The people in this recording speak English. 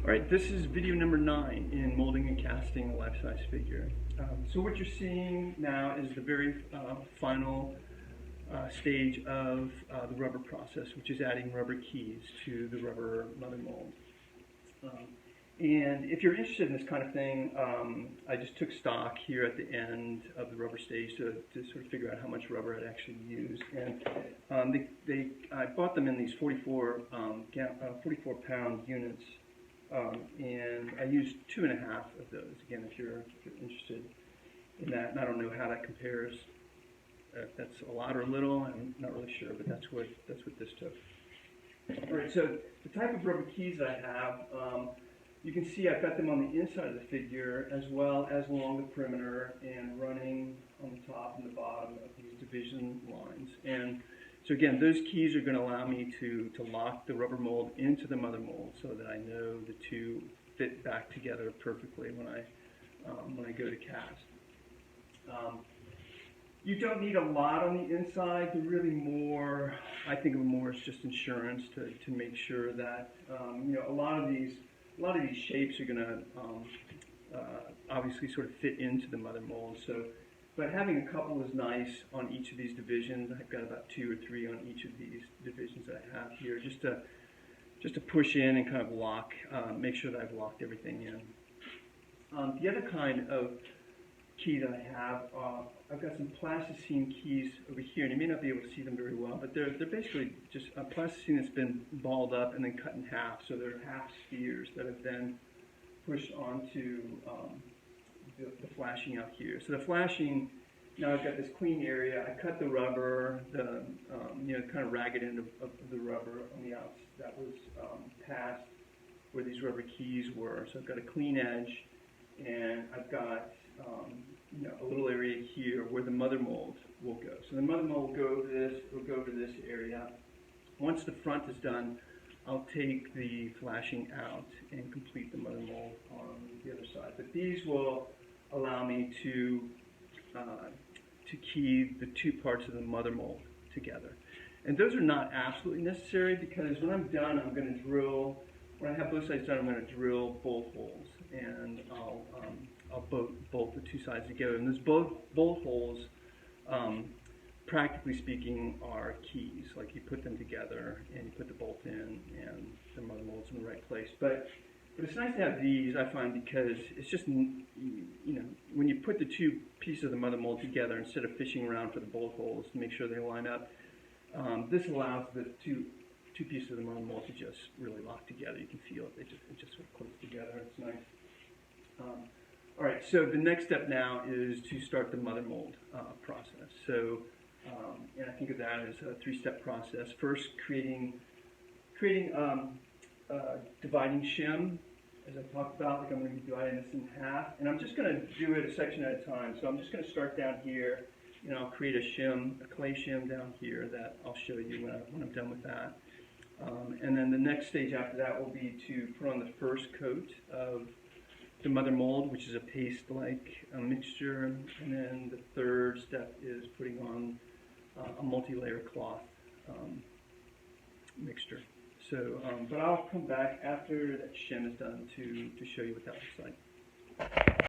Alright, this is video number 9 in molding and casting a life-size figure. So what you're seeing now is the very final stage of the rubber process, which is adding rubber keys to the rubber mother mold. And if you're interested in this kind of thing, I just took stock here at the end of the rubber stage to sort of figure out how much rubber I'd actually used. And I bought them in these 44-pound units. And I used 2.5 of those. Again, if you're interested in that, and I don't know how that compares. If that's a lot or a little, I'm not really sure, but that's what this took. All right, so the type of rubber keys that I have, you can see I've got them on the inside of the figure as well as along the perimeter and running on the top and the bottom of these division lines. And so again, those keys are going to allow me to lock the rubber mold into the mother mold so that I know the two fit back together perfectly when I go to cast. You don't need a lot on the inside. They're really more, I think of them more as just insurance to make sure that a lot of these shapes are going to obviously sort of fit into the mother mold. So. But having a couple is nice on each of these divisions. I've got about 2 or 3 on each of these divisions that I have here, just to push in and kind of lock, make sure that I've locked everything in. The other kind of key that I have, I've got some plasticine keys over here, and you may not be able to see them very well, but they're basically just a plasticine that's been balled up and then cut in half, so they're half spheres that have been pushed onto the flashing out here. So the flashing, now I've got this clean area. I cut the rubber, the kind of ragged end of the rubber on the outs that was past where these rubber keys were. So I've got a clean edge, and I've got a little area here where the mother mold will go. So the mother mold will go over this. It'll go over this area. Once the front is done, I'll take the flashing out and complete the mother mold on the other side. But these will allow me to key the two parts of the mother mold together. And those are not absolutely necessary because when I'm done, I'm going to drill, when I have both sides done, I'm going to drill bolt holes. And I'll bolt the two sides together. And those bolt holes, practically speaking, are keys. Like you put them together and you put the bolt in and the mother mold's in the right place. But it's nice to have these, I find, because it's just, when you put the two pieces of the mother mold together, instead of fishing around for the bolt holes to make sure they line up, this allows the two pieces of the mother mold to just really lock together. You can feel it. It just sort of clicks together. It's nice. All right, so the next step now is to start the mother mold process. So, and I think of that as a 3-step process. First, creating dividing shim, as I talked about. Like I'm going to be dividing this in half, and I'm just going to do it a section at a time. So I'm just going to start down here, and I'll create a clay shim down here that I'll show you when I'm done with that. And then the next stage after that will be to put on the first coat of the mother mold, which is a paste-like mixture, and then the third step is putting on a multi-layer cloth mixture. So, but I'll come back after that shim is done to show you what that looks like.